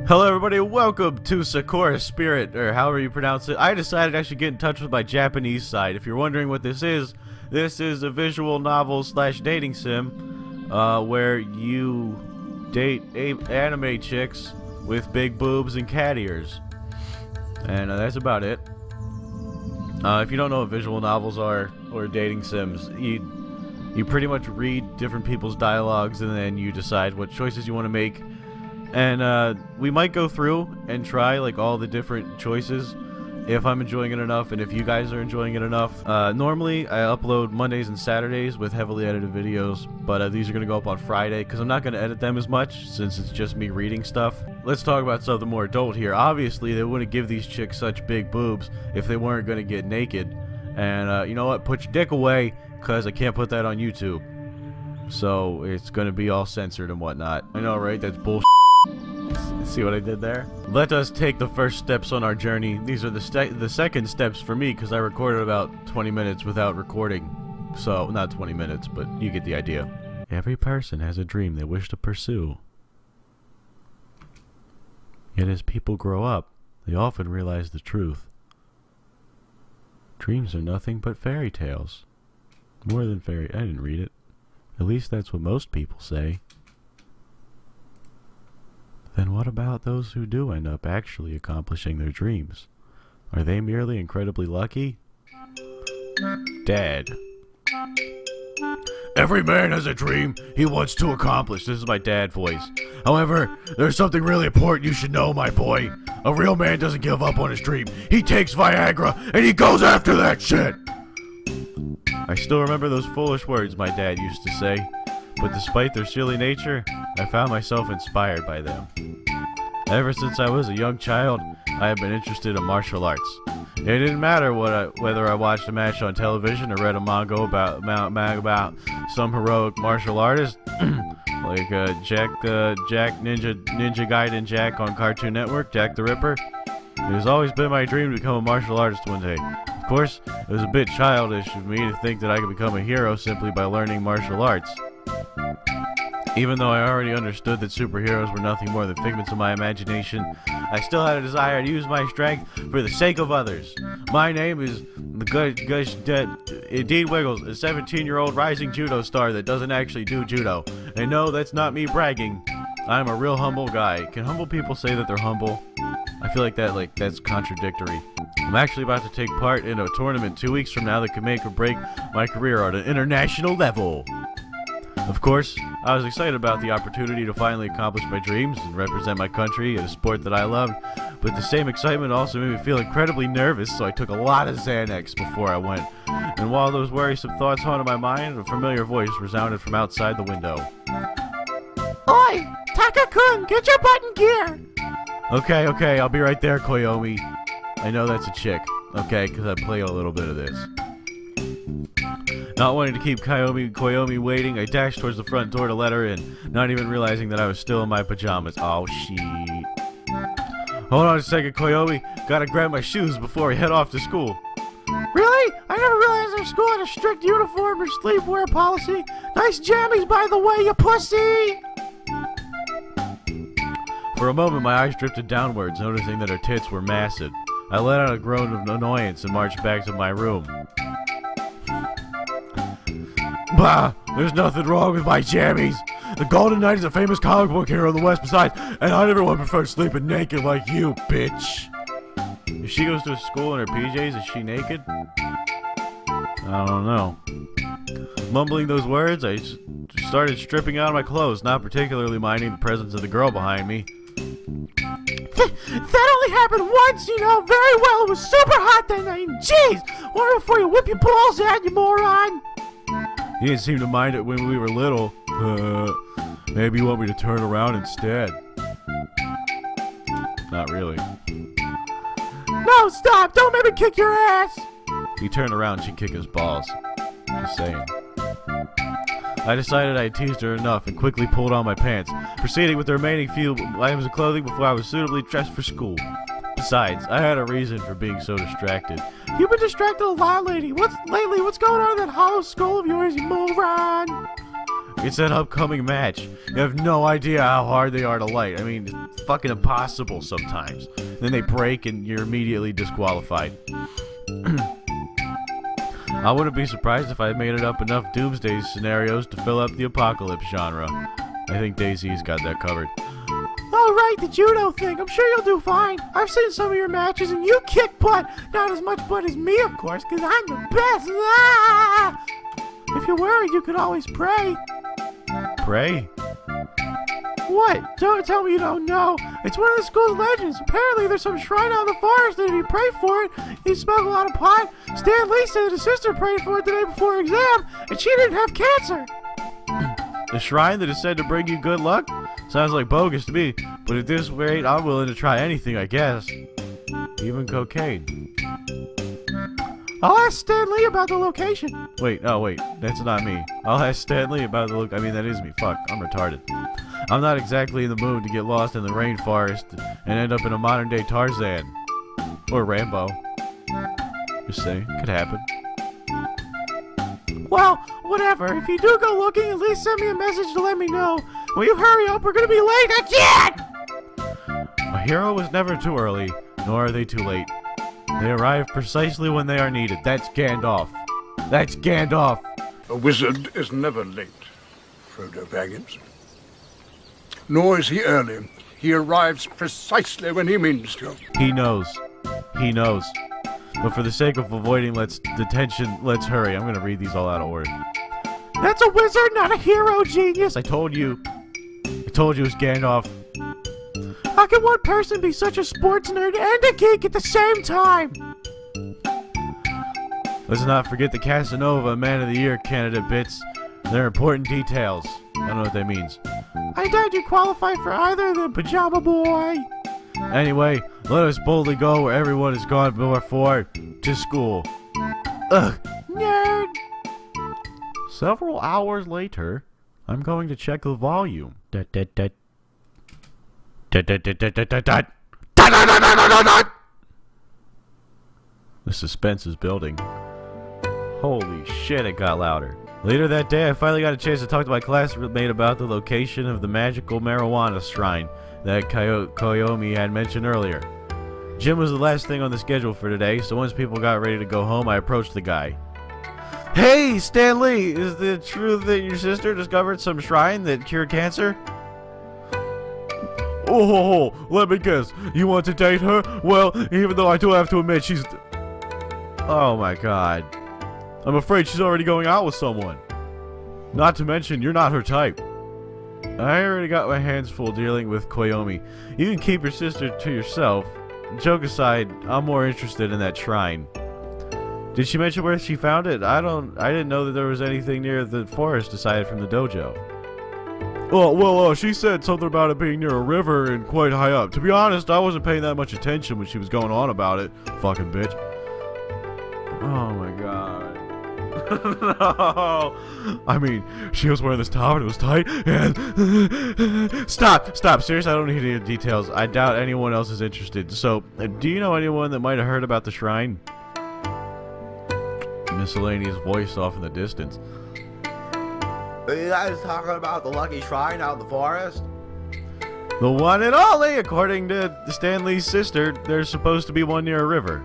Hello everybody, welcome to Sakura Spirit, or however you pronounce it. I decided to actually get in touch with my Japanese side. If you're wondering what this is a visual novel slash dating sim, where you date anime chicks with big boobs and cat ears. And that's about it. If you don't know what visual novels are, or dating sims, you pretty much read different people's dialogues and then you decide what choices you want to make. And we might go through and try like all the different choices if I'm enjoying it enough and if you guys are enjoying it enough. Normally I upload Mondays and Saturdays with heavily edited videos, but these are going to go up on Friday because I'm not going to edit them as much since it's just me reading stuff. Let's talk about something more adult here. Obviously they wouldn't give these chicks such big boobs if they weren't going to get naked. And you know what? Put your dick away because I can't put that on YouTube. So it's going to be all censored and whatnot. I know, right? That's bullshit. See what I did there? Let us take the first steps on our journey. These are the second steps for me because I recorded about 20 minutes without recording. So, not 20 minutes, but you get the idea. Every person has a dream they wish to pursue. Yet as people grow up, they often realize the truth. Dreams are nothing but fairy tales. More than fairy... I didn't read it. At least that's what most people say. Then what about those who do end up actually accomplishing their dreams? Are they merely incredibly lucky? Dad. Every man has a dream he wants to accomplish. This is my dad voice. However, there's something really important you should know, my boy. A real man doesn't give up on his dream. He takes Viagra and he goes after that shit. I still remember those foolish words my dad used to say. But despite their silly nature, I found myself inspired by them. Ever since I was a young child, I have been interested in martial arts. It didn't matter whether I watched a match on television or read a manga about some heroic martial artist, like Jack Ninja Gaiden Jack on Cartoon Network, Jack the Ripper. It has always been my dream to become a martial artist one day. Of course, it was a bit childish of me to think that I could become a hero simply by learning martial arts. Even though I already understood that superheroes were nothing more than figments of my imagination, I still had a desire to use my strength for the sake of others. My name is IndeedWiggles, a 17-year-old rising judo star that doesn't actually do judo. And no, that's not me bragging. I'm a real humble guy. Can humble people say that they're humble? I feel like that's contradictory. I'm actually about to take part in a tournament 2 weeks from now that could make or break my career on an international level. Of course, I was excited about the opportunity to finally accomplish my dreams and represent my country in a sport that I loved, but the same excitement also made me feel incredibly nervous, so I took a lot of Xanax before I went. And while those worrisome thoughts haunted my mind, a familiar voice resounded from outside the window. Oi! Taka-kun, get your butt in gear! Okay, I'll be right there, Koyomi. I know that's a chick, okay, because I play a little bit of this. Not wanting to keep Koyomi waiting, I dashed towards the front door to let her in, not even realizing that I was still in my pajamas. Oh, shit. Hold on a second, Koyomi. Gotta grab my shoes before I head off to school. Really? I never realized our school had a strict uniform or sleepwear policy. Nice jammies, by the way, you pussy! For a moment, my eyes drifted downwards, noticing that her tits were massive. I let out a groan of annoyance and marched back to my room. Bah! There's nothing wrong with my jammies! The Golden Knight is a famous comic book hero in the West besides, and I never would prefer sleeping naked like you, bitch! If she goes to school in her PJs, is she naked? I don't know. Mumbling those words, I started stripping out of my clothes, not particularly minding the presence of the girl behind me. That only happened once, you know, very well. It was super hot that night. Jeez! Wonder before you whip your balls out, you moron! He didn't seem to mind it when we were little. Maybe you want me to turn around instead. Not really. No, stop! Don't make me kick your ass! He turned around, she'd kick his balls. Just saying. I decided I had teased her enough and quickly pulled on my pants, proceeding with the remaining few items of clothing before I was suitably dressed for school. Besides, I had a reason for being so distracted. You've been distracted a lot lately. What's going on in that hollow skull of yours, you moron? It's an upcoming match. You have no idea how hard they are to light. I mean, it's fucking impossible sometimes. Then they break and you're immediately disqualified. I wouldn't be surprised if I made it up enough doomsday scenarios to fill up the apocalypse genre. I think Daisy's got that covered. Oh, right, the judo thing. I'm sure you'll do fine. I've seen some of your matches and you kick butt. Not as much butt as me, of course, because I'm the best. Ah! If you're worried, you could always pray. Pray? What? Don't tell me you don't know. It's one of the school's legends. Apparently, there's some shrine out in the forest, and if you pray for it, you smoke a lot of pot. Stan Lee said his sister prayed for it the day before her exam, and she didn't have cancer. The shrine that is said to bring you good luck? Sounds like bogus to me, but at this rate, I'm willing to try anything, I guess. Even cocaine. I'll ask Stan Lee about the location. Wait, oh wait, that's not me. I'll ask Stan Lee about the I mean, that is me. Fuck, I'm retarded. I'm not exactly in the mood to get lost in the rainforest and end up in a modern-day Tarzan. Or Rambo. Just saying, could happen. Well, whatever. If you do go looking, at least send me a message to let me know. Will you hurry up? We're gonna be late again! A hero is never too early, nor are they too late. They arrive precisely when they are needed. That's Gandalf. That's Gandalf! A wizard is never late, Frodo Baggins. Nor is he early. He arrives precisely when he means to. He knows. He knows. But for the sake of avoiding detention, let's hurry. I'm gonna read these all out of order. That's a wizard, not a hero, genius! I told you. I told you it was Gandalf. How can one person be such a sports nerd and a geek at the same time? Let's not forget the Casanova Man of the Year candidate bits. They're important details. I don't know what that means. I doubt you qualify for either of them, Pajama Boy. Anyway, let us boldly go where everyone has gone before, to school. Ugh. Nerd. Several hours later, I'm going to check the volume. The suspense is building. Holy shit, it got louder. Later that day, I finally got a chance to talk to my classmate about the location of the magical marijuana shrine that Koyomi had mentioned earlier. Gym was the last thing on the schedule for today, so once people got ready to go home, I approached the guy. Hey, Stan Lee! Is it true that your sister discovered some shrine that cured cancer? Oh, let me guess. You want to date her? Well, even though I do have to admit she's... Oh my god. I'm afraid she's already going out with someone. Not to mention, you're not her type. I already got my hands full dealing with Koyomi. You can keep your sister to yourself. Joke aside, I'm more interested in that shrine. Did she mention where she found it? I didn't know that there was anything near the forest aside from the dojo. Well, she said something about it being near a river and quite high up. To be honest, I wasn't paying that much attention when she was going on about it. Fucking bitch. Oh my god. No. I mean, she was wearing this top and it was tight and... Stop. Seriously, I don't need any details. I doubt anyone else is interested. So, do you know anyone that might have heard about the shrine? Miscellaneous voice off in the distance. Are you guys talking about the lucky shrine out in the forest? The one and only! According to Stan Lee's sister, there's supposed to be one near a river.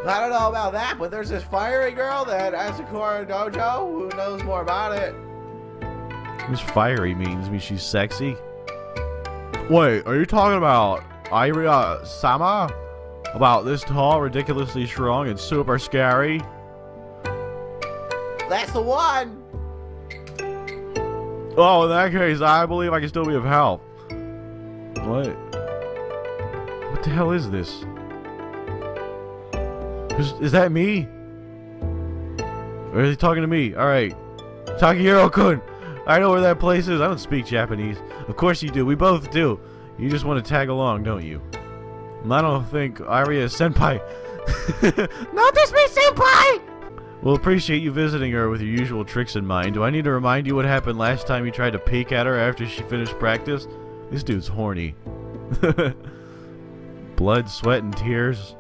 I don't know about that, but there's this fiery girl that has Sakura dojo who knows more about it. What's fiery means? Means she's sexy? Wait, are you talking about Iria Sama? About this tall, ridiculously strong, and super scary? That's the one! Oh, in that case, I believe I can still be of help. What? What the hell is this? Is that me? Or is he talking to me? Alright. Takahiro-kun! I know where that place is. I don't speak Japanese. Of course you do. We both do. You just want to tag along, don't you? And I don't think Aria is Senpai. Notice me, Senpai! We'll appreciate you visiting her with your usual tricks in mind. Do I need to remind you what happened last time you tried to peek at her after she finished practice? This dude's horny. Blood, sweat, and tears.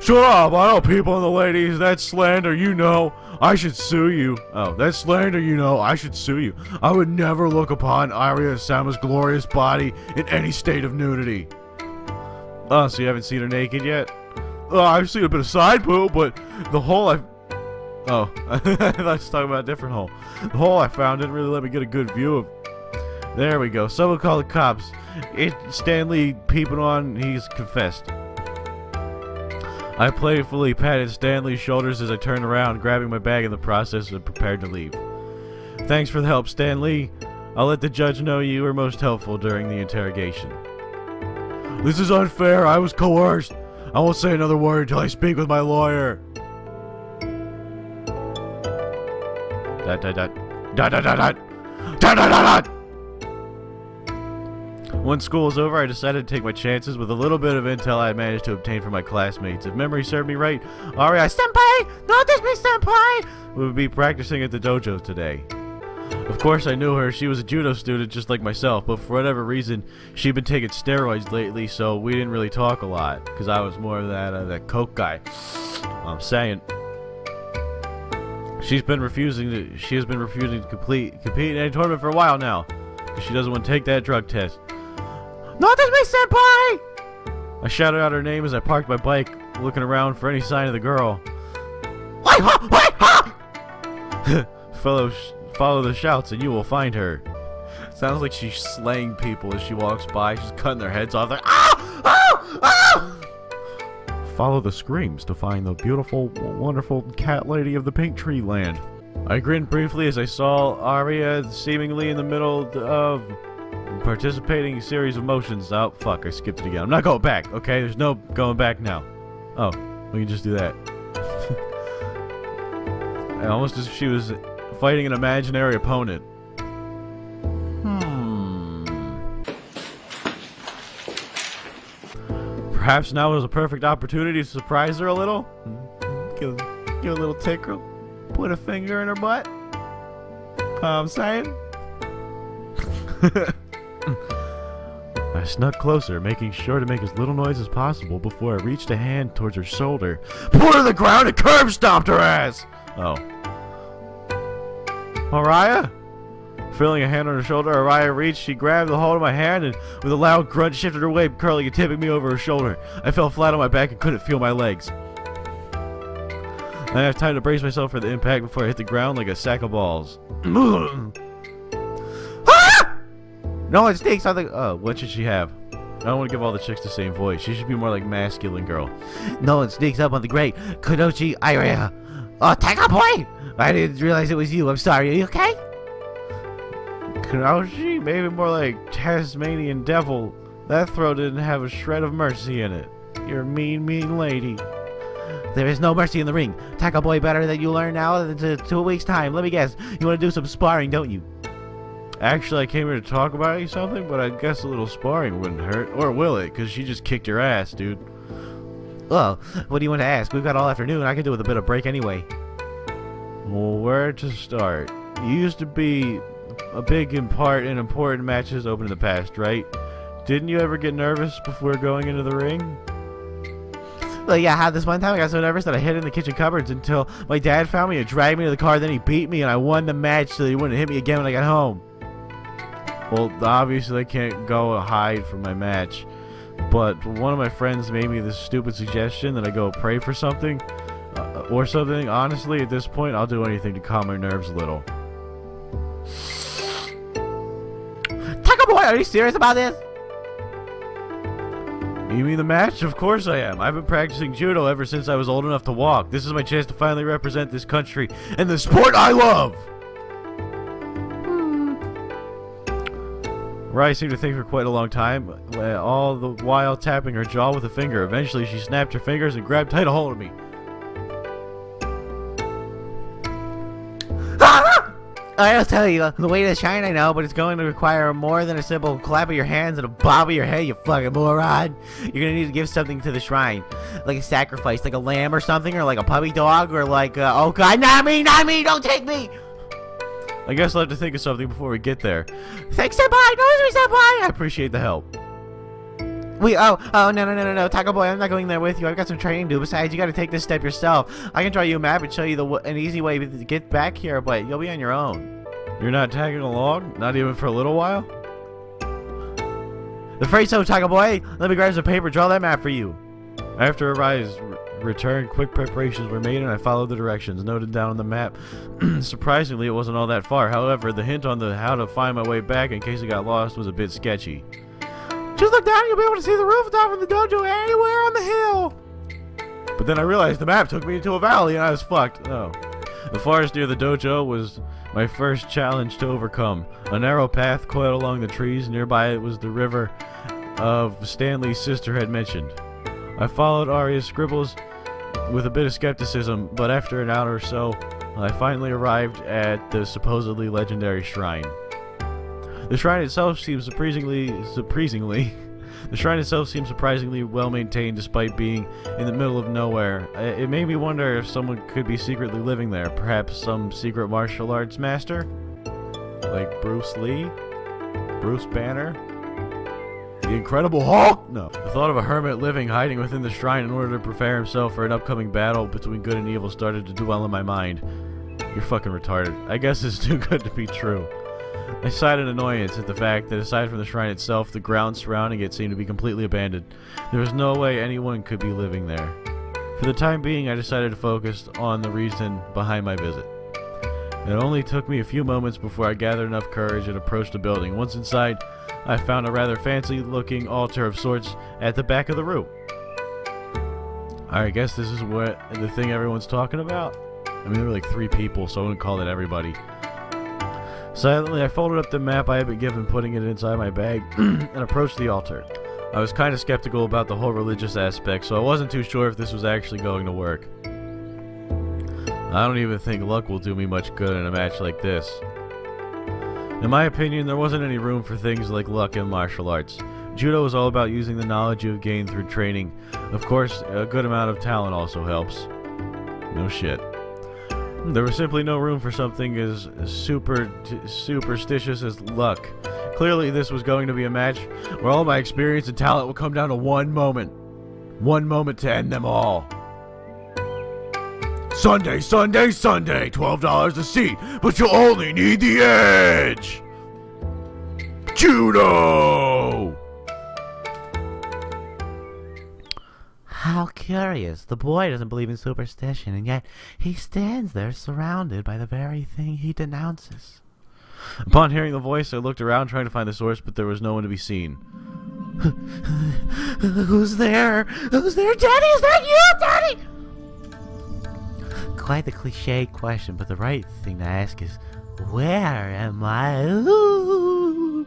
Shut up! I know people and the ladies. That's slander, you know. I should sue you. Oh, that's slander, you know. I should sue you. I would never look upon Arya Sama's glorious body in any state of nudity. Oh, so you haven't seen her naked yet? Oh, I've seen a bit of side boob, but the hole I... Oh, I thought I was talking about a different hole. The hole I found didn't really let me get a good view of... There we go. Someone call the cops. It's Stanley peeping on. He's confessed. I playfully patted Stanley's shoulders as I turned around, grabbing my bag in the process and prepared to leave. Thanks for the help, Stanley. I'll let the judge know you were most helpful during the interrogation. This is unfair. I was coerced. I won't say another word until I speak with my lawyer. Dot dot dot. Dot dot dot dot. Dot dot dot dot. Once school was over, I decided to take my chances with a little bit of intel I managed to obtain from my classmates. If memory served me right, Arya Senpai! Not this me, Senpai! Would be practicing at the dojo today. Of course I knew her. She was a judo student just like myself, but for whatever reason, she'd been taking steroids lately, so we didn't really talk a lot, because I was more of that coke guy. I'm saying. She has been refusing to compete in any tournament for a while now, because she doesn't want to take that drug test. Not this me, Senpai! I shouted out her name as I parked my bike, looking around for any sign of the girl. Follow the shouts and you will find her. Sounds like she's slaying people as she walks by. She's cutting their heads off like, ah! Ah! Ah! Follow the screams to find the beautiful, wonderful cat lady of the pink tree land. I grinned briefly as I saw Arya seemingly in the middle of participating in a series of motions. Oh, fuck, I skipped it again. I'm not going back, okay? There's no going back now. Oh, we can just do that. Almost as if she was fighting an imaginary opponent. Perhaps now was a perfect opportunity to surprise her a little. Give a little tickle. Put a finger in her butt. I'm saying? I snuck closer, making sure to make as little noise as possible before I reached a hand towards her shoulder. Put her to the ground and curb stomped her ass! Oh. Arya? Feeling a hand on her shoulder, Arya reached. She grabbed the hold of my hand and with a loud grunt shifted her weight, curling and tipping me over her shoulder. I fell flat on my back and couldn't feel my legs. I had time to brace myself for the impact before I hit the ground like a sack of balls. Ah! No, it stinks. Oh, what should she have? I don't want to give all the chicks the same voice. She should be more like masculine girl. No one sneaks up on the grate. Kodochi Arya. Oh, Taka boy! I didn't realize it was you. I'm sorry. Are you okay? Kodochi? Maybe more like Tasmanian devil. That throw didn't have a shred of mercy in it. You're a mean, mean lady. There is no mercy in the ring. Taka boy better that you learn now than 2 weeks' time. Let me guess. You want to do some sparring, don't you? Actually, I came here to talk about you something, but I guess a little sparring wouldn't hurt. Or will it? Because she just kicked your ass, dude. Well, what do you want to ask? We've got all afternoon. I can do with a bit of break anyway. Well, where to start? You used to be a big part in important matches open in the past, right? Didn't you ever get nervous before going into the ring? Well, yeah, I had this one time I got so nervous that I hid in the kitchen cupboards until my dad found me and dragged me to the car. Then he beat me and I won the match so he wouldn't hit me again when I got home. Well, obviously I can't go hide from my match, but one of my friends made me this stupid suggestion that I go pray for something or something. Honestly, at this point, I'll do anything to calm my nerves a little. Taka boy, are you serious about this? You mean the match? Of course I am. I've been practicing judo ever since I was old enough to walk. This is my chance to finally represent this country and the sport I love! Rai seemed to think for quite a long time, all the while tapping her jaw with a finger. Eventually, she snapped her fingers and grabbed tight a hold of me. I'll tell you, the way to shine I know, but it's going to require more than a simple clap of your hands and a bob of your head, you fucking moron. You're going to need to give something to the shrine. Like a sacrifice, like a lamb or something, or like a puppy dog, or like, oh god, not me, don't take me! I guess I'll have to think of something before we get there. Thanks, Senpai! No, Senpai! I appreciate the help. No, Taco Boy, I'm not going there with you. I've got some training to do. Besides, you got to take this step yourself. I can draw you a map and show you an easy way to get back here, but you'll be on your own. You're not tagging along? Not even for a little while? Afraid so, Taco Boy. Let me grab some paper, draw that map for you. After Arai's return, quick preparations were made and I followed the directions noted down on the map. Surprisingly, it wasn't all that far. However, the hint on how to find my way back in case I got lost was a bit sketchy. Just look down and you'll be able to see the rooftop of the dojo anywhere on the hill. But then I realized the map took me into a valley and I was fucked. Oh. The forest near the dojo was my first challenge to overcome. A narrow path coiled along the trees. Nearby it was the river of Stanley's sister had mentioned. I followed Arya's scribbles with a bit of skepticism, but after an hour or so, I finally arrived at the supposedly legendary shrine. The shrine itself seems surprisingly well maintained despite being in the middle of nowhere. It made me wonder if someone could be secretly living there, perhaps some secret martial arts master? Like Bruce Lee? Bruce Banner? The Incredible Hulk? No. The thought of a hermit hiding within the shrine in order to prepare himself for an upcoming battle between good and evil started to dwell in my mind. You're fucking retarded. I guess it's too good to be true. I sighed in annoyance at the fact that aside from the shrine itself, the ground surrounding it seemed to be completely abandoned. There was no way anyone could be living there. For the time being, I decided to focus on the reason behind my visit. It only took me a few moments before I gathered enough courage and approached the building. Once inside, I found a rather fancy-looking altar of sorts at the back of the room. I guess this is what the thing everyone's talking about? I mean, there were like 3 people, so I wouldn't call it everybody. Silently, I folded up the map I had been given, putting it inside my bag, and approached the altar. I was kind of skeptical about the whole religious aspect, so I wasn't too sure if this was actually going to work. I don't even think luck will do me much good in a match like this. In my opinion, there wasn't any room for things like luck in martial arts. Judo is all about using the knowledge you have gained through training. Of course, a good amount of talent also helps. No shit. There was simply no room for something as superstitious as luck. Clearly, this was going to be a match where all my experience and talent would come down to one moment. One moment to end them all. Sunday, Sunday, Sunday, $12 a seat, but you only need the edge! Judo! How curious. The boy doesn't believe in superstition, and yet he stands there surrounded by the very thing he denounces. Upon hearing the voice, I looked around trying to find the source, but there was no one to be seen. Who's there? Who's there? Daddy, is that you, Daddy? Quite the cliched question, but the right thing to ask is, where am I? Ooh.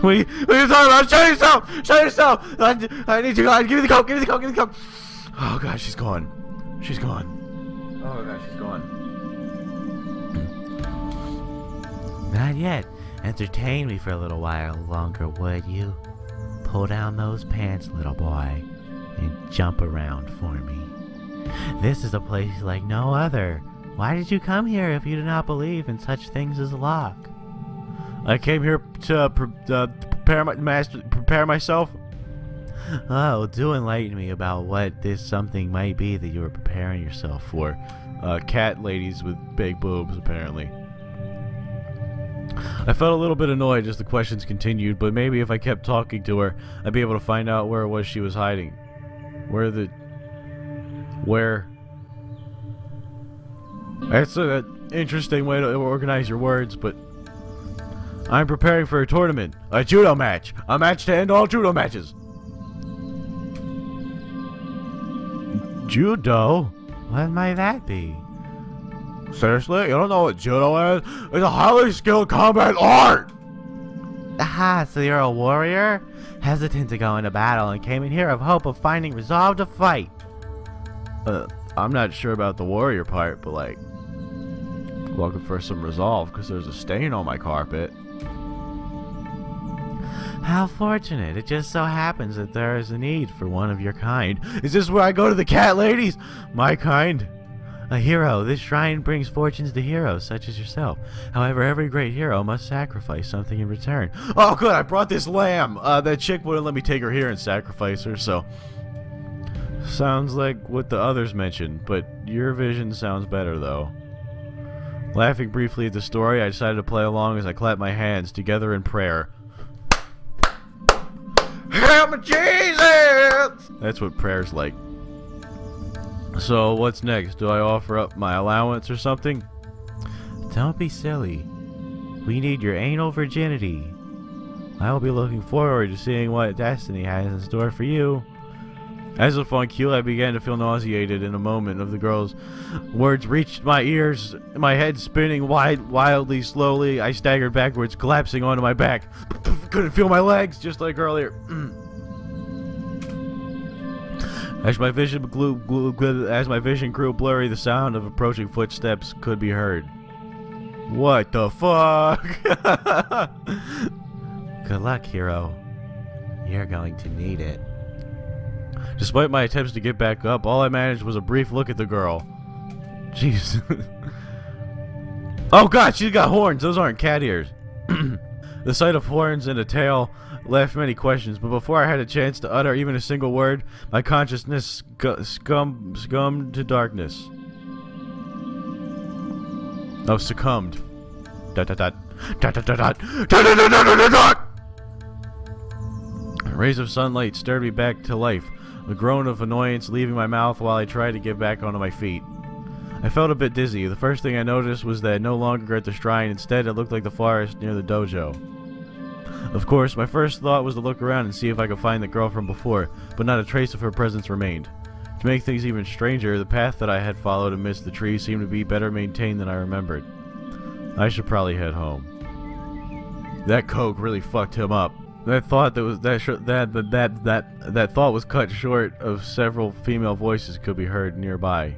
What are you talking about? Show yourself! Show yourself! I need you guys. Give me the coke! Give me the coke! Give me the coke! Oh god, she's gone. She's gone. Oh god, she's gone. Not yet. Entertain me for a little while longer, would you? Pull down those pants, little boy, and jump around for me. This is a place like no other. Why did you come here if you do not believe in such things as luck? I came here to prepare myself. Oh, do enlighten me about what this something might be that you were preparing yourself for. Cat ladies with big boobs, apparently. I felt a little bit annoyed as the questions continued, but maybe if I kept talking to her, I'd be able to find out where it was she was hiding. That's an interesting way to organize your words, but I'm preparing for a tournament, a judo match, a match to end all judo matches. Judo? What might that be? Seriously? You don't know what judo is? It's a highly skilled combat art! Aha, so you're a warrior? Hesitant to go into battle and came in here of hope of finding resolve to fight. I'm not sure about the warrior part, but like, looking for some resolve because there's a stain on my carpet. How fortunate. It just so happens that there is a need for one of your kind. Is this where I go to the cat ladies? My kind? A hero. This shrine brings fortunes to heroes such as yourself. However, every great hero must sacrifice something in return. Oh, good. I brought this lamb. That chick wouldn't let me take her here and sacrifice her, so... Sounds like what the others mentioned, but your vision sounds better, though. Laughing briefly at the story, I decided to play along as I clapped my hands together in prayer. Help me, Jesus! That's what prayer's like. So, what's next? Do I offer up my allowance or something? Don't be silly. We need your anal virginity. I will be looking forward to seeing what destiny has in store for you. As if on cue, I began to feel nauseated in a moment of the girl's words reached my ears, my head spinning wildly slowly. I staggered backwards, collapsing onto my back. Couldn't feel my legs, just like earlier. As my vision grew blurry, the sound of approaching footsteps could be heard. What the fuck? Good luck, hero. You're going to need it. Despite my attempts to get back up, all I managed was a brief look at the girl. Jeez. Oh god, she's got horns. Those aren't cat ears. The sight of horns and a tail left many questions, but before I had a chance to utter even a single word, my consciousness succumbed to darkness. Oh, succumbed. Dot dot dot. Dot dot dot dot. Dot dot dot dot dot dot. Rays of sunlight stirred me back to life, a groan of annoyance leaving my mouth while I tried to get back onto my feet. I felt a bit dizzy. The first thing I noticed was that no longer at the shrine. Instead, it looked like the forest near the dojo. Of course, my first thought was to look around and see if I could find the girl from before, but not a trace of her presence remained. To make things even stranger, the path that I had followed amidst the trees seemed to be better maintained than I remembered. I should probably head home. That coke really fucked him up. That thought that thought was cut short of several female voices could be heard nearby.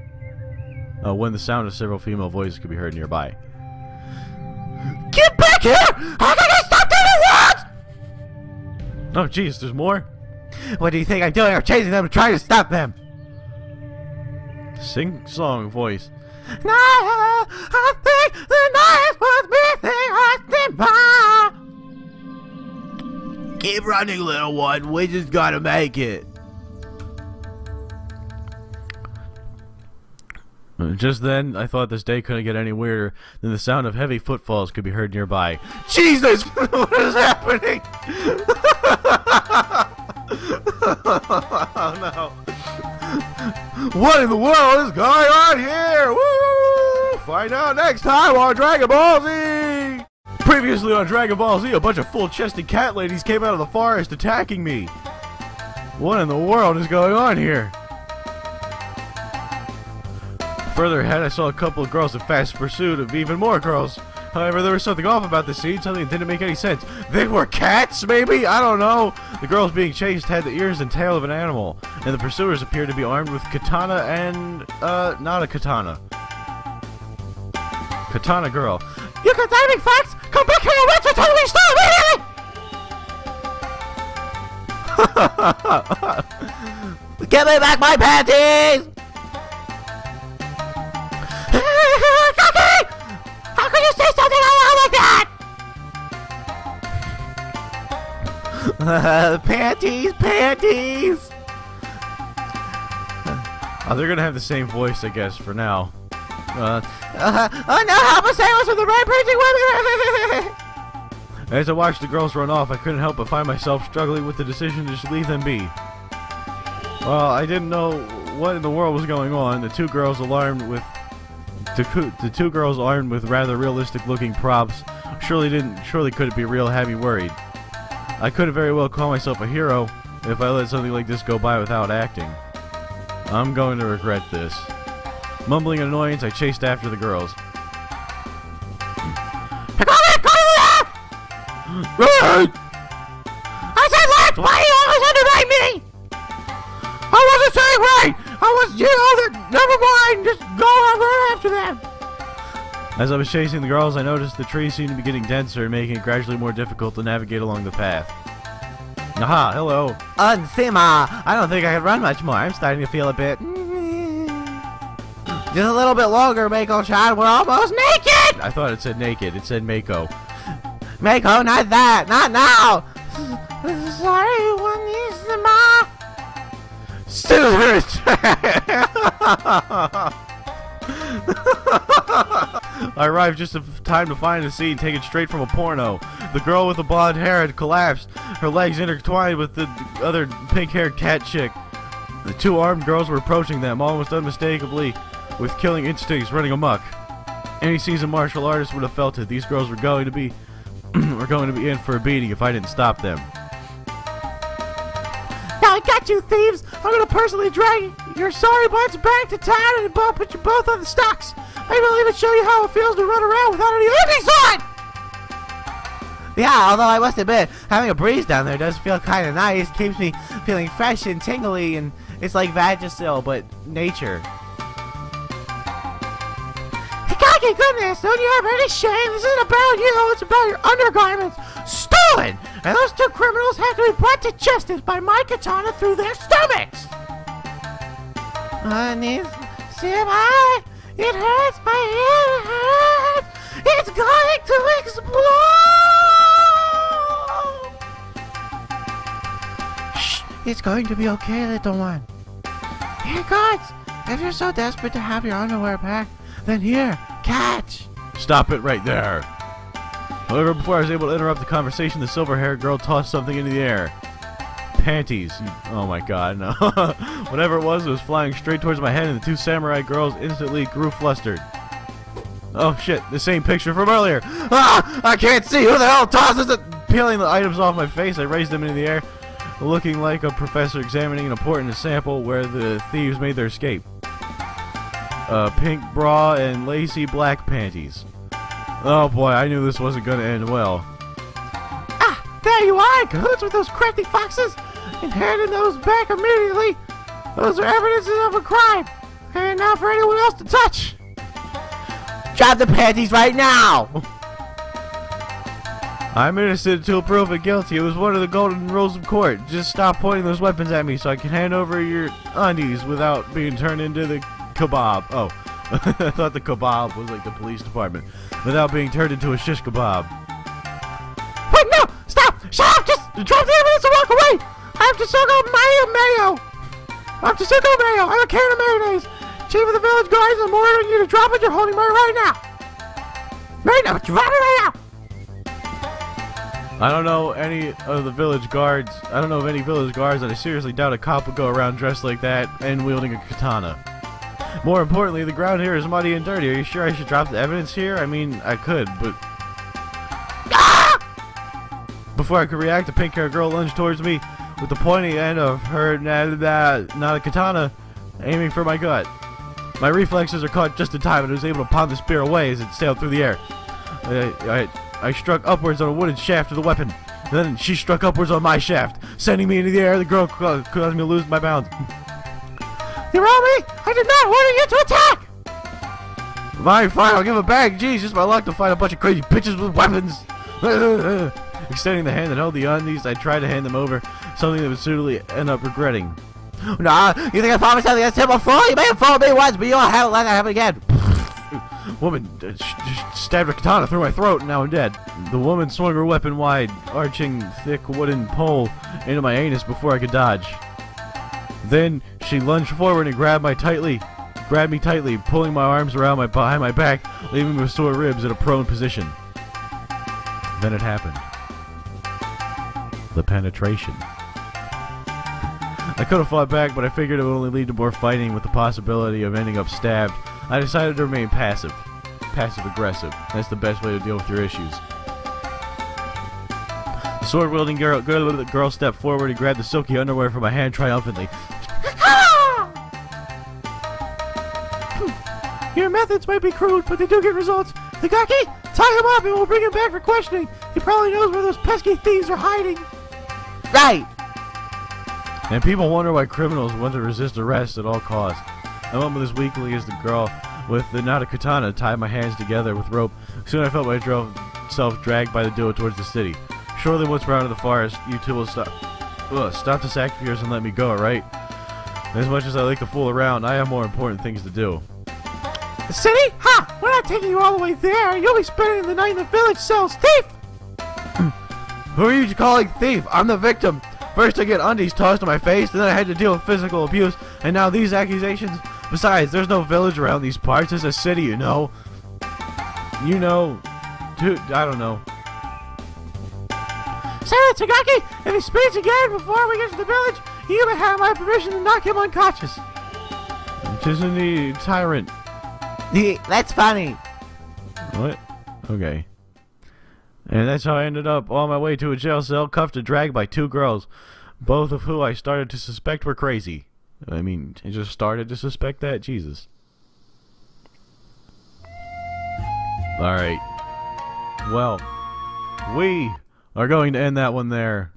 When the sound of several female voices could be heard nearby. Get back here! I'm gonna stop doing what? Oh jeez, there's more? What do you think I'm doing? I'm chasing them, trying to stop them. Sing-song voice. No, I think the night was missing our SENPAI. Keep running, little one. We just gotta make it. Just then, I thought this day couldn't get any weirder than the sound of heavy footfalls could be heard nearby. Jesus! What is happening? Oh no. What in the world is going on here? Woo! Find out next time on Dragon Ball Z! Previously on Dragon Ball Z, a bunch of full-chested cat ladies came out of the forest attacking me. What in the world is going on here? Further ahead, I saw a couple of girls in fast pursuit of even more girls. However, there was something off about the scene, something that didn't make any sense. They were cats, maybe? I don't know. The girls being chased had the ears and tail of an animal, and the pursuers appeared to be armed with katana and, not a katana. Katana girl. You got timing facts? Come back here and wait for time to stop immediately! Give me back my panties! How could you say something like that? Panties! Oh, they're gonna have the same voice, I guess, for now. Oh no, help us, sailors with the rampaging women! As I watched the girls run off, I couldn't help but find myself struggling with the decision to just leave them be. Well, I didn't know what in the world was going on. The two girls armed with rather realistic-looking props surely couldn't be real, had me worried. I couldn't very well call myself a hero if I let something like this go by without acting. I'm going to regret this. Mumbling in annoyance, I chased after the girls. Right! I said left! Why are you always undermining me? I wasn't saying right! Never mind! Just go on right after them! As I was chasing the girls, I noticed the trees seemed to be getting denser and making it gradually more difficult to navigate along the path. Aha, hello. Unsima! I don't think I can run much more. I'm starting to feel a bit... Just a little bit longer, Mako-chan. We're almost naked! I thought it said naked. It said Mako. Mako, not that. Not now. Sorry, one needs the mop. I arrived just in time to find the scene taken straight from a porno. The girl with the blonde hair had collapsed, her legs intertwined with the other pink-haired cat chick. The two armed girls were approaching them, almost unmistakably, with killing instincts running amok. Any seasoned martial artist would have felt it. These girls were going to be in for a beating if I didn't stop them. Now I got you, thieves! I'm gonna personally drag your sorry butts back to town and put you both on the stocks. Maybe I'll even show you how it feels to run around without any undies on! Yeah, although I must admit, having a breeze down there does feel kind of nice. Keeps me feeling fresh and tingly, and it's like Vagisil, but nature. Hikage, goodness, don't you have any shame? This isn't about you, it's about your undergarments. Stolen! And those two criminals have to be brought to justice by my katana through their stomachs! Senpai, it hurts, my head hurts! It's going to explode! Shh, it's going to be okay, little one. Here, gods, if you're so desperate to have your underwear back, then here, catch! Stop it right there. However, before I was able to interrupt the conversation, the silver-haired girl tossed something into the air. Panties. Oh my god, no. Whatever it was flying straight towards my head, and the two samurai girls instantly grew flustered. Oh shit, the same picture from earlier. Ah! I can't see! Who the hell tosses it? Peeling the items off my face, I raised them into the air, looking like a professor examining an important sample where the thieves made their escape. Pink bra and lacy black panties. Oh boy, I knew this wasn't gonna end well. Ah, there you are, in cahoots with those crafty foxes, and handing those back immediately. Those are evidences of a crime, and not for anyone else to touch. Drop the panties right now! I'm innocent until proven guilty. It was one of the golden rules of court. Just stop pointing those weapons at me so I can hand over your undies without being turned into the kebab. Oh, I thought the kebab was like the police department. Without being turned into a shish kebab. Wait, no! Stop! Shut up! Just drop the evidence and walk away! I'm Tsuko Mayo! I'm Tsuko Mayo! I'm a can of mayonnaise! Chief of the village guards, I'm ordering you to drop what you're holding right now! Right now! Drop it right now! I don't know any of the village guards. I don't know of any village guards that I seriously doubt a cop would go around dressed like that and wielding a katana. More importantly, the ground here is muddy and dirty. Are you sure I should drop the evidence here? I mean, I could, but... Ah! Before I could react, the pink-haired girl lunged towards me with the pointy end of her not a katana aiming for my gut. My reflexes are caught just in time, and I was able to pound the spear away as it sailed through the air. I struck upwards on a wooden shaft of the weapon. Then she struck upwards on my shaft, sending me into the air. The girl caused me to lose my balance. You roll me? I did not order you to attack! Fine, I'll give it back. Jeez, just my luck to find a bunch of crazy bitches with weapons. Extending the hand that held the undies, I tried to hand them over, something that would suitably end up regretting. Nah, you think I promised something that's him before? You may have fooled me once, but you don't have to let that happen again. Woman stabbed a katana through my throat, and now I'm dead. The woman swung her weapon wide, arching thick wooden pole into my anus before I could dodge. Then she lunged forward and grabbed me tightly, pulling my arms around behind my back, leaving me with sore ribs in a prone position. Then it happened. The penetration. I could have fought back, but I figured it would only lead to more fighting with the possibility of ending up stabbed. I decided to remain passive. Passive-aggressive. That's the best way to deal with your issues. The sword-wielding girl stepped forward and grabbed the silky underwear from my hand triumphantly. Your methods might be crude, but they do get results. Higaki, tie him up and we'll bring him back for questioning. He probably knows where those pesky thieves are hiding. Right! And people wonder why criminals want to resist arrest at all costs. I went with as weakly as the girl with the not a katana tied my hands together with rope. Soon I felt myself dragged by the duo towards the city. Surely once we're out of the forest, you two will stop this act of yours and let me go, right? As much as I like to fool around, I have more important things to do. The city? Ha! We're not taking you all the way there. You'll be spending the night in the village cells. Thief! Who are you calling thief? I'm the victim. First I get undies tossed in my face, and then I had to deal with physical abuse, and now these accusations. Besides, there's no village around these parts. It's a city, you know. You know. Dude, I don't know. Senator Tagaki, if he speaks again before we get to the village, you may have my permission to knock him unconscious. Which isn't the tyrant. That's funny. What? Okay. And that's how I ended up on my way to a jail cell, cuffed and dragged by 2 girls, both of who I started to suspect were crazy. I mean, I just started to suspect that? Jesus. Alright. Well, we are going to end that one there.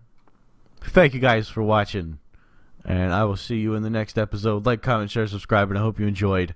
Thank you guys for watching, and I will see you in the next episode. Like, comment, share, subscribe, and I hope you enjoyed.